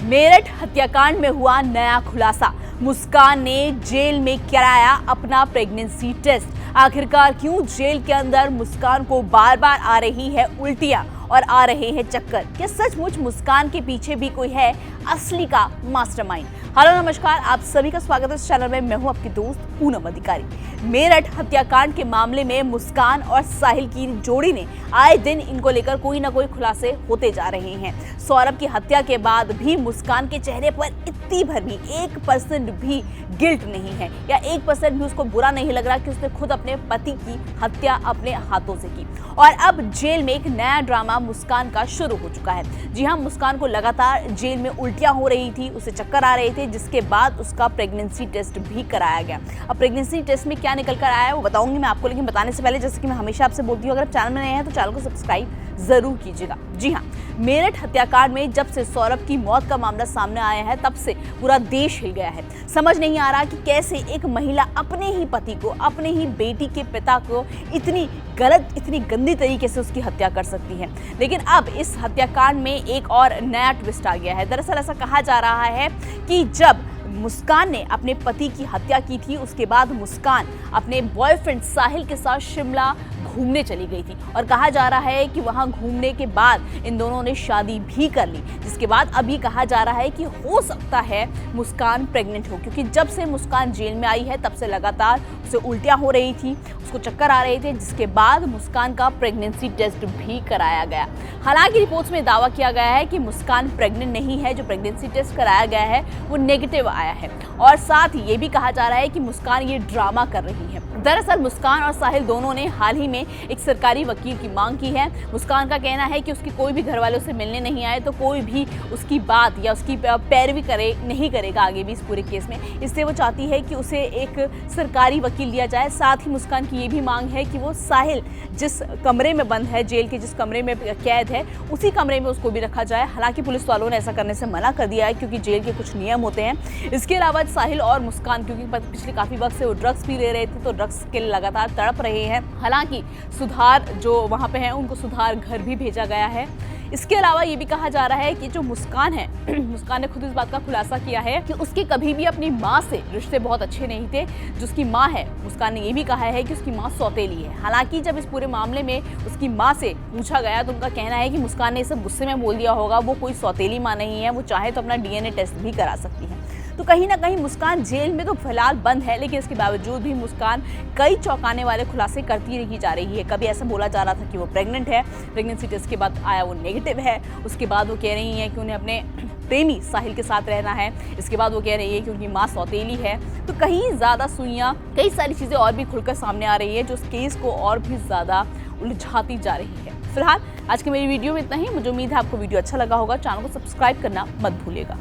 मेरठ हत्याकांड में हुआ नया खुलासा। मुस्कान ने जेल में कराया अपना प्रेगनेंसी टेस्ट। आखिरकार क्यों जेल के अंदर मुस्कान को बार बार आ रही है उल्टियां और आ रहे हैं चक्कर? क्या सचमुच मुस्कान के पीछे भी कोई है असली का मास्टरमाइंड? हेलो नमस्कार, आप सभी का स्वागत है इस चैनल में। मैं हूं आपकी दोस्त पूनम अधिकारी। मेरठ हत्याकांड के मामले में मुस्कान और साहिल की जोड़ी ने आए दिन इनको लेकर कोई ना कोई खुलासे होते जा रहे हैं। सौरभ की हत्या के बाद भी मुस्कान के चेहरे पर इतनी भर भी 1% भी गिल्ट नहीं है या 1% भी उसको बुरा नहीं लग रहा कि उसने खुद अपने पति की हत्या अपने हाथों से की। और अब जेल में एक नया ड्रामा मुस्कान का शुरू हो चुका है। जी हाँ, मुस्कान को लगातार जेल में उल्टियां हो रही थी, उसे चक्कर आ रहे थे, जिसके बाद उसका प्रेगनेंसी टेस्ट भी कराया गया। अब प्रेगनेंसी टेस्ट में क्या निकल कर आया है वो बताऊंगी मैं आपको, लेकिन बताने से पहले जैसे कि मैं हमेशा आपसे बोलती हूँ, अगर आप चैनल में नए हैं तो चैनल को सब्सक्राइब जरूर कीजिएगा। जी हाँ, मेरठ हत्याकांड में जब से सौरभ की मौत का मामला सामने आया है तब से पूरा देश हिल गया है। समझ नहीं आ रहा कि कैसे एक महिला अपने ही पति को, अपने ही बेटी के पिता को इतनी गलत, इतनी गंदी तरीके से उसकी हत्या कर सकती है। लेकिन अब इस हत्याकांड में एक और नया ट्विस्ट आ गया है। दरअसल ऐसा कहा जा रहा है कि जब मुस्कान ने अपने पति की हत्या की थी, उसके बाद मुस्कान अपने बॉयफ्रेंड साहिल के साथ शिमला घूमने चली गई थी और कहा जा रहा है कि वहां घूमने के बाद इन दोनों ने शादी भी कर ली, जिसके बाद अब ये कहा जा रहा है कि हो सकता है मुस्कान प्रेग्नेंट हो, क्योंकि जब से मुस्कान जेल में आई है तब से लगातार उसे उल्टियां हो रही थी, उसको चक्कर आ रहे थे, जिसके बाद मुस्कान का प्रेगनेंसी टेस्ट भी कराया गया। हालांकि रिपोर्ट्स में दावा किया गया है कि मुस्कान प्रेग्नेंट नहीं है। जो प्रेगनेंसी टेस्ट कराया गया है वो नेगेटिव आया है और साथ ही ये भी कहा जा रहा है कि मुस्कान ये ड्रामा कर रही है। दरअसल मुस्कान और साहिल दोनों ने हाल ही में एक सरकारी वकील की मांग की है। मुस्कान का कहना है कि उसकी कोई भी घर वालों से मिलने नहीं आए तो कोई भी उसकी बात या उसकी पैरवी नहीं करेगा आगे भी इस पूरे केस में। इसलिए वो चाहती है कि उसे एक सरकारी वकील दिया जाए। साथ ही मुस्कान की ये भी मांग है कि वो साहिल जिस कमरे में बंद है, जेल के जिस कमरे में कैद है, उसी कमरे में उसको भी रखा जाए। हालांकि पुलिस वालों ने ऐसा करने से मना कर दिया है क्योंकि जेल के कुछ नियम होते हैं। इसके अलावा साहिल और मुस्कान क्योंकि पिछले काफी वक्त से वो ड्रग्स भी ले रहे थे तो ड्रग्स के लिए लगातार तड़प रहे हैं। हालांकि सुधार जो वहां पे हैं उनको सुधार घर भी भेजा गया है। इसके अलावा ये भी कहा जा रहा है कि जो मुस्कान है मुस्कान ने खुद इस बात का खुलासा किया है कि उसके कभी भी अपनी माँ से रिश्ते बहुत अच्छे नहीं थे। जो उसकी माँ है, मुस्कान ने ये भी कहा है कि उसकी माँ सौतेली है। हालांकि जब इस पूरे मामले में उसकी माँ से पूछा गया तो उनका कहना है कि मुस्कान ने इसे गुस्से में बोल दिया होगा, वो कोई सौतेली माँ नहीं है, वो चाहे तो अपना DNA टेस्ट भी करा सकती है। तो कहीं ना कहीं मुस्कान जेल में तो फिलहाल बंद है, लेकिन इसके बावजूद भी मुस्कान कई चौंकाने वाले खुलासे करती रही जा रही है। कभी ऐसा बोला जा रहा था कि वो प्रेग्नेंट है, प्रेगनेंसी टेस्ट के बाद आया वो नेगेटिव है। उसके बाद वो कह रही हैं कि उन्हें अपने प्रेमी साहिल के साथ रहना है। इसके बाद वो कह रही है कि उनकी माँ सौतेली है। तो कहीं ज़्यादा सुइयाँ, कई सारी चीज़ें और भी खुलकर सामने आ रही है जो उस केस को और भी ज़्यादा उलझाती जा रही है। फिलहाल आज की मेरी वीडियो में इतना ही। मुझे उम्मीद है आपको वीडियो अच्छा लगा होगा। चैनल को सब्सक्राइब करना मत भूलिएगा।